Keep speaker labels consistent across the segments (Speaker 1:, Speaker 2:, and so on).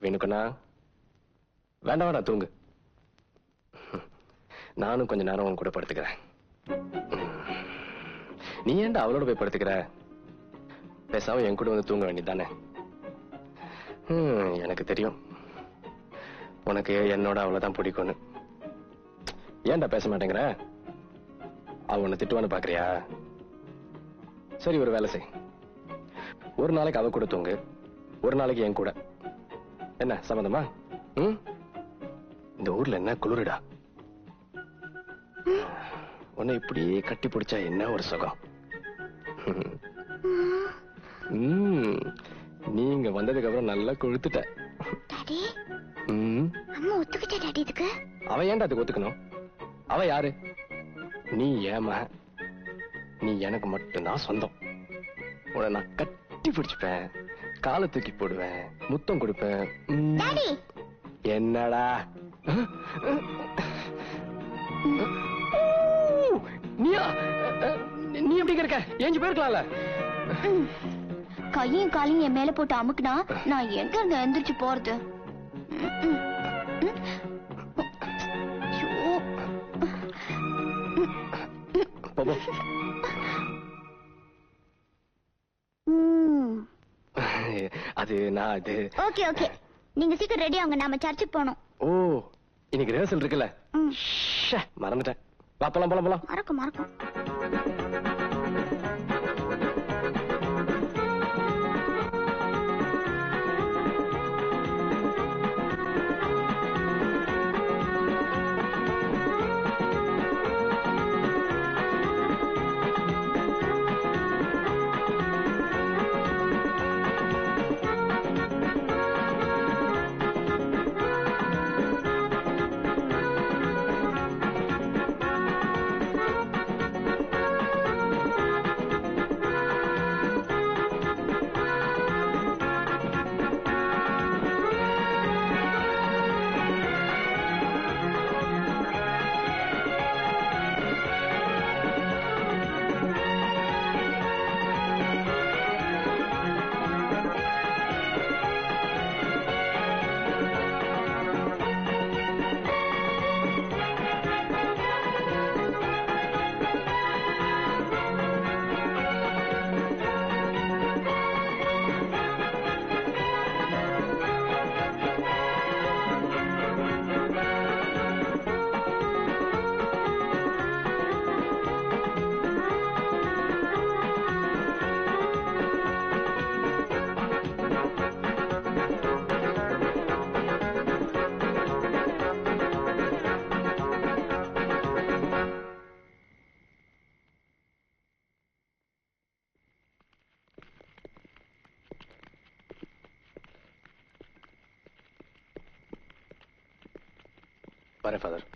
Speaker 1: வேணுக்கண்ணா வேண்டாம் வேண்டாம் தூங்கு. நானும் கொஞ்ச நேரம் உன் கூட படுத்துக்கிறேன். நீ ஏன்டா அவளோட போய் படுத்துக்கிற? பேசாம என் கூட வந்து தூங்க வேண்டியதானே? எனக்கு தெரியும் உனக்கு என்னோட அவ்வளவுதான் பிடிக்கும்னு. ஏன்டா பேச மாட்டேங்கிற? அவ உன்னை திட்டுவான்னு பாக்குறியா? சரி ஒரு வேலை செய். ஒரு நாளைக்கு அவ கூட தூங்கு, ஒரு நாளைக்கு என் கூட. என்ன சம்மதமா? இந்த ஊர்ல என்ன குளிருடா. உன்னை இப்படியே கட்டி பிடிச்சா என்ன ஒரு சுகம். நீங்க வந்ததுக்கு அப்புறம் நல்லா கொழுத்துட்ட. அவ ஏன்டா அதுக்கு ஒத்துக்கணும்? அவ யாரு? நீ ஏமா, நீ எனக்கு மட்டும்தான் சொந்தம். உன்னை நான் கட்டி பிடிச்சுப்பேன், காலை தூக்கி போடுவேன், முத்தம் கொடுப்பேன். என்னடா நீயா? நீ எப்படி இருக்க? ஏஞ்சி போயிருக்கலாம்ல.
Speaker 2: கையும் காலையும் என் மேல போட்டு அமுக்குனா நான் எங்க இருந்து எந்திரிச்சு போறது?
Speaker 1: அது நான் அது.
Speaker 2: ஓகே ஓகே, நீங்க சீக்கிரம் ரெடி ஆகுங்க, நாம சர்ச்சுக்கு போகணும்.
Speaker 1: ஓ, இன்னைக்கு ரிஹர்சல் இருக்குல்ல? மறந்துட்டேன். வா போலாம் போலாம் போலாம்.
Speaker 2: மறக்கும் மறக்கும்.
Speaker 1: வரேன் ஃபாதர்.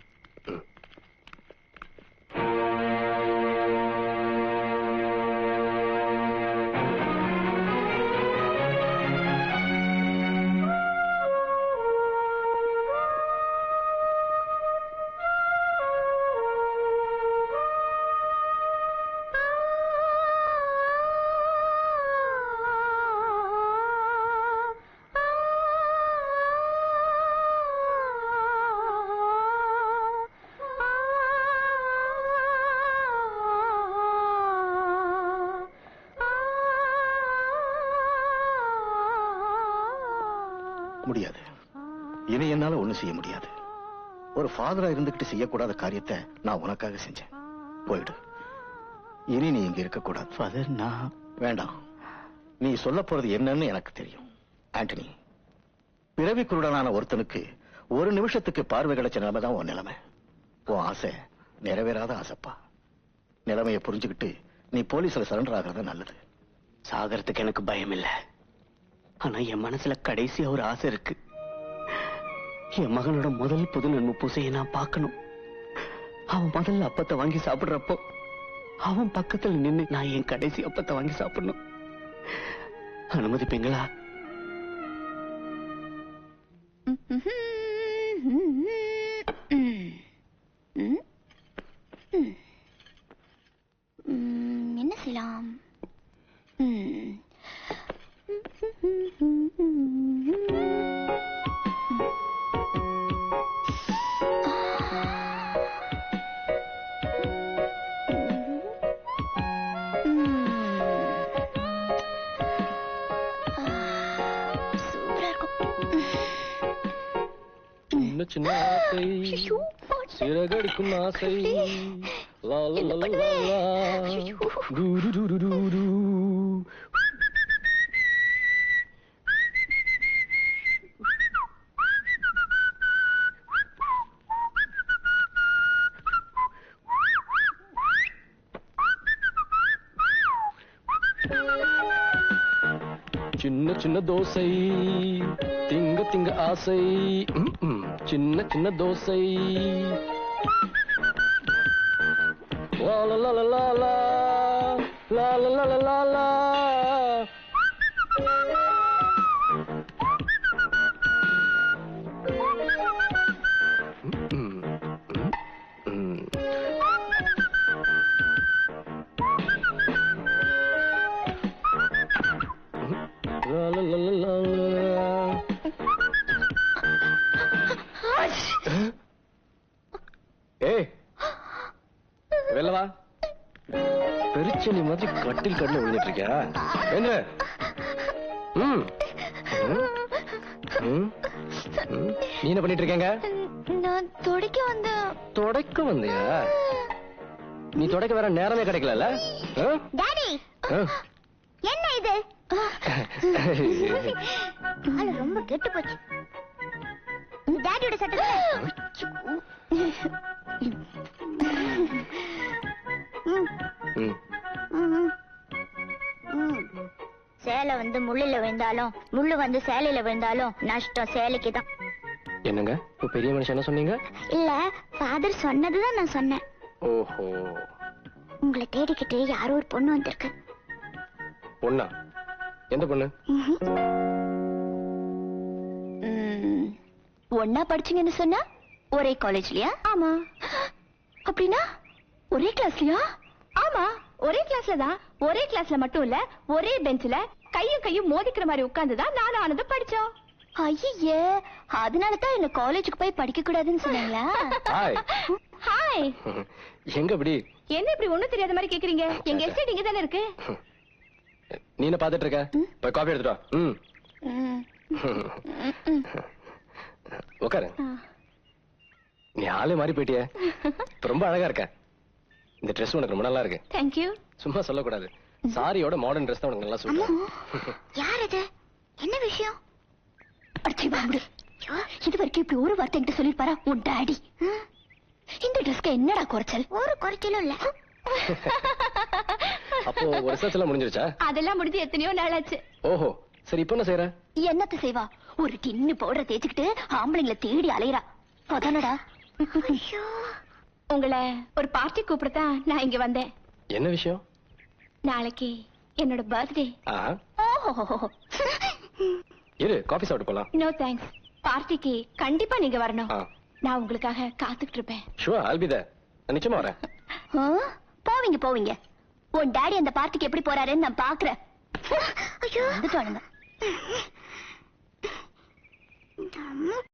Speaker 3: முடியாது. இனி என்னால ஒண்ணும் செய்ய முடியாது. ஒரு ஃபாதரா இருந்துகிட்டு செய்யக்கூடாத காரியத்தை நான் உனக்காக செஞ்சேன். போயிடு. இனி நீ இங்க இருக்க கூடாது. ஃபாதர், நான் வேண்டாம். நீ சொல்ல போறது என்னன்னு எனக்கு தெரியும். ஆண்டனி, பிறவி குருடனான ஒருத்தனுக்கு ஒரு நிமிஷத்துக்கு பார்வை கிடைச்ச நிலைமைதான் உன் நிலைமை. உன் ஆசை நிறைவேறாத ஆசைப்பா. நிலைமையை புரிஞ்சுக்கிட்டு நீ போலீஸ்ல சரண்டர் ஆகிறது நல்லது.
Speaker 4: சாகறதுக்கு எனக்கு பயம் இல்லை. ஆனா என் மனசுல கடைசியா ஒரு ஆசை இருக்கு. என் மகனோட முதல் புது நன்மை பூசையை நான் பார்க்கணும். அவன் முதல்ல அப்பத்தை வாங்கி சாப்பிடுறப்போ அவன் பக்கத்துல நின்னு நான் என் கடைசி அப்பத்தை வாங்கி சாப்பிடணும். அனுமதிப்பீங்களா?
Speaker 2: என்ன செய்யலாம்?
Speaker 1: சின்ன ஆசை
Speaker 2: ஐயோ, போச்சு.
Speaker 1: சிறகடிக்கும் ஆசை லா, லா,
Speaker 2: என்ன
Speaker 1: லா, லா,
Speaker 2: பண்ணுவேன்?
Speaker 1: லா.
Speaker 2: ஐயோ.
Speaker 1: To, to, to, to, to, to. சின்ன சின்ன தோசை திங்க திங்க ஆசை சின்ன சின்ன தோசை லா லா லா லா லா லா லா லா லா லா லா. La la la la la la. ஏய் வெளில வா. பெருச்செளி மாதிரி கட்டில் கட்டில விழுந்துட்டு இருக்கியா? என்ன? ம். ம். ம். ம். நீ என்ன பண்ணிட்டு இருக்கீங்க?
Speaker 2: நான் துடைக்க வந்த.
Speaker 1: துடைக்க வந்தியா? நீ துடைக்க வேற நேரமே கிடைக்கல?
Speaker 2: டாடி, என்ன இது? கால ரொம்ப கெட்டு போச்சு. டாடியோட சட்டை. சேலை வந்து முள்ளில விழுந்தாலும் முள்ளு வந்து சேலையில விழுந்தாலும் நஷ்டம் சேலைக்கு தான்.
Speaker 1: என்னங்க இப்ப பெரிய மனுஷன் என்ன சொன்னீங்க?
Speaker 2: இல்ல, ஃபாதர் சொன்னதுதான் நான் சொன்னேன்.
Speaker 1: ஓஹோ,
Speaker 2: உங்களை தேடிக்கிட்டு யாரோ ஒரு பொண்ணு வந்திருக்கு.
Speaker 1: பொண்ணா? எந்த பொண்ணு?
Speaker 2: ஒன்னா படிச்சீங்கன்னு சொன்னா ஒரே காலேஜ்லயா? ஆமா. அப்படின்னா ஒரே கிளாஸ்லயா? ஆமா, ஒரே கிளாஸ்ல தான். ஒரே கிளாஸ்ல மட்டும் இல்ல, ஒரே பெஞ்ச்ல கையும் கையும் மோதிக்கிற மாதிரி உட்கார்ந்துதான் நானும் ஆனதும் படிச்சோம். ஐயே, அதனாலதான் என்ன காலேஜுக்கு போய் படிக்க கூடாதுன்னு சொன்னீங்களா?
Speaker 1: ஹாய்.
Speaker 2: ஹாய்.
Speaker 1: எங்க இப்படி?
Speaker 2: என்ன இப்படி ஒண்ணும் தெரியாத மாதிரி கேக்குறீங்க? எங்க எஸ்டேட் இங்க தானே இருக்கு.
Speaker 1: நீ என்ன பாத்துட்டு இருக்க? போய் காபி எடுத்துட்டு வா. உட்காரு. நீ ஆளே மாறி போயிட்டிய. ரொம்ப அழகா இருக்க. இந்த ட்ரெஸ் உனக்கு ரொம்ப நல்லா இருக்கு.
Speaker 2: Thank you.
Speaker 1: சும்மா சொல்லக்கூடாது. சாரியோட மாடர்ன் ட்ரெஸ் தான் உனக்கு நல்லா சூட்.
Speaker 2: யார் இது? என்ன விஷயம்? அடிச்சு வாங்குடு. இது வரைக்கும் இப்படி ஒரு வார்த்தை என்கிட்ட சொல்லிருப்பாரா உன் டாடி? இந்த ட்ரெஸ்க்கு என்னடா குறைச்சல்? ஒரு குறைச்சலும் இல்ல.
Speaker 1: அப்போ ஒரு ரிசர்ச் எல்லாம் முடிஞ்சிருச்சா?
Speaker 2: அதெல்லாம் முடிஞ்சு எத்தனையோ நாள் ஆச்சு.
Speaker 1: ஓஹோ, சரி இப்ப என்ன செய்யற?
Speaker 2: என்னத்த செய்வா? ஒரு டின்னு பவுடரை தேய்ச்சிக்கிட்டு ஆம்பளைங்களை தேடி அலையறா. அதானடா. உங்களை ஒரு பார்ட்டி கூப்பிடத்தான் நான் இங்க வந்தேன்.
Speaker 1: என்ன விஷயம்?
Speaker 2: நாளைக்கு என்னோட பர்த்டே. ஓஹோ.
Speaker 1: இரு, காபி சாப்பிட்டு போலாம்.
Speaker 2: No thanks. பார்ட்டிக்கு கண்டிப்பா நீங்க வரணும். நான் உங்களுக்காக காத்துக்கிட்டு இருப்பேன்.
Speaker 1: Sure, I'll be there. நான் நிச்சயமா வரேன்.
Speaker 2: போவீங்க போவீங்க. உன் டாடி அந்த பார்ட்டிக்கு எப்படி போறாருன்னு நான் பாக்குறேன். ஐயோ, வந்துட்டானுங்க.